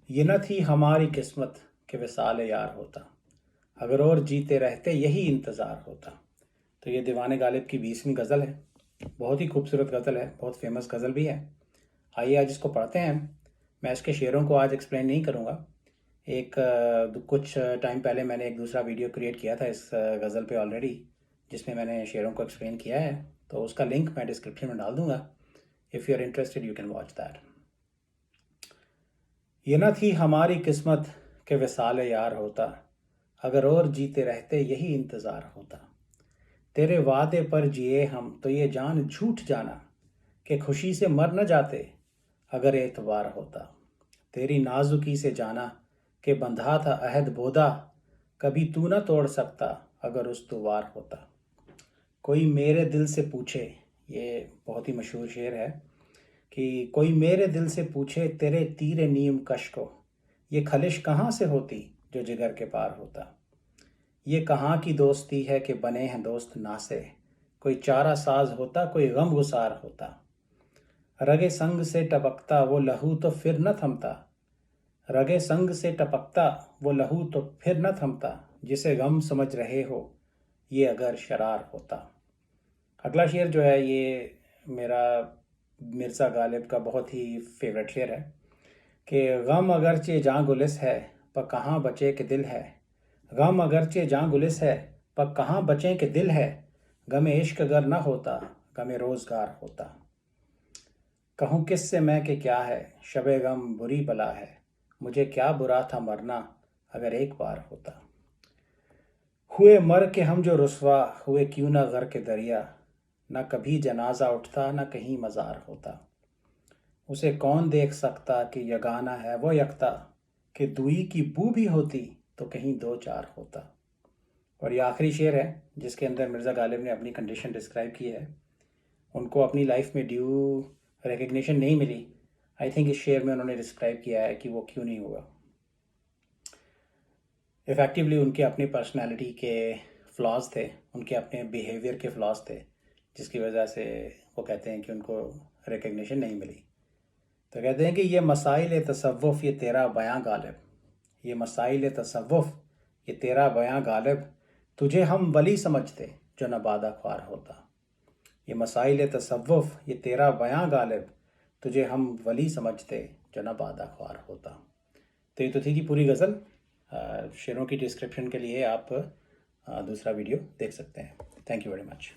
یہ نہ تھی ہماری قسمت کہ وصال یار ہوتا، اگر اور جیتے رہتے یہی انتظار ہوتا۔ تو یہ دیوان غالب کی 20ویں غزل ہے، بہت ہی خوبصورت غزل ہے، بہت فیمس غزل بھی ہے۔ آئیے آج اس کو پڑھتے ہیں۔ میں اس کے شعروں کو آج ایکسپلین نہیں کروں گا، کچھ ٹائم پہلے میں نے ایک دوسرا ویڈیو کریٹ کیا تھا اس غزل پہ آلریڈی، جس میں میں نے شعروں کو ایکسپلین کیا ہے، تو اس کا لنک میں ڈسکرپشن میں ڈال دوں گا۔ If you are interested you can watch that. یہ نہ تھی ہماری قسمت کہ وصال یار ہوتا، اگر اور جیتے رہتے یہی انتظار ہوتا۔ تیرے وعدے پر جیے ہم تو یہ جان جھوٹ جانا کہ خوشی سے مر نہ جاتے اگر اعتبار ہوتا۔ تیری نازکی سے جانا کہ بندھا تھا عہد بودا، کبھی تو نہ توڑ سکتا اگر استوار ہوتا۔ کوئی میرے دل سے پوچھے، یہ بہت ہی مشہور شعر ہے، کہ کوئی میرے دل سے پوچھے تیرے تیر نیم کش کو، یہ خلش کہاں سے ہوتی جو جگر کے پار ہوتا۔ یہ کہاں کی دوستی ہے کہ بنے ہیں دوست ناسے، کوئی چارہ ساز ہوتا کوئی غم گسار ہوتا۔ رگے سنگ سے ٹپکتا وہ لہو تو پھر نہ تھمتا، رگے سنگ سے ٹپکتا وہ لہو تو پھر نہ تھمتا، جسے غم سمجھ رہے ہو یہ اگر شرار ہوتا۔ اگلا شعر جو ہے یہ میرا مرزا غالب کا بہت ہی فیوریٹ شعر ہے، کہ غم اگرچہ جاں گلس ہے پر کہاں بچے کہ دل ہے، غم اگرچہ جاں گلس ہے پر کہاں بچیں کہ دل ہے، غم عشق اگر نہ ہوتا غم روزگار ہوتا۔ کہوں کس سے میں کہ کیا ہے شب غم بری بلا ہے، مجھے کیا برا تھا مرنا اگر ایک بار ہوتا۔ ہوئے مر کے ہم جو رسوا ہوئے کیوں نہ غرق دریا، نہ کبھی جنازہ اٹھتا نہ کہیں مزار ہوتا۔ اسے کون دیکھ سکتا کہ یگانہ ہے وہ یکتا، کہ دوئی کی بو بھی ہوتی تو کہیں دو چار ہوتا۔ اور یہ آخری شعر ہے جس کے اندر مرزا غالب نے اپنی کنڈیشن ڈسکرائب کی ہے۔ ان کو اپنی لائف میں ڈیو ریکگنیشن نہیں ملی، آئی تھنک اس شعر میں انہوں نے ڈسکرائب کیا ہے کہ وہ کیوں نہیں ہوا۔ افیکٹولی ان کے اپنی پرسنالٹی کے فلاز تھے، ان کے اپنے بیہیویئر کے فلاز تھے، جس کی وجہ سے وہ کہتے ہیں کہ ان کو ریکگنیشن نہیں ملی۔ تو کہتے ہیں کہ یہ مسائل تصوف یہ تیرا بیاں غالب، یہ مسائل تصوف یہ تیرا بیاں غالب، تجھے ہم ولی سمجھتے جو نبادہ خوار ہوتا۔ یہ مسائل تصوف یہ تیرا بیاں غالب، تجھے ہم ولی سمجھتے جو نبادہ خوار ہوتا۔ تو یہ تو تھی پوری غزل۔ شعروں کی ڈسکرپشن کے لیے آپ دوسرا ویڈیو دیکھ سکتے ہیں۔ Thank you very much.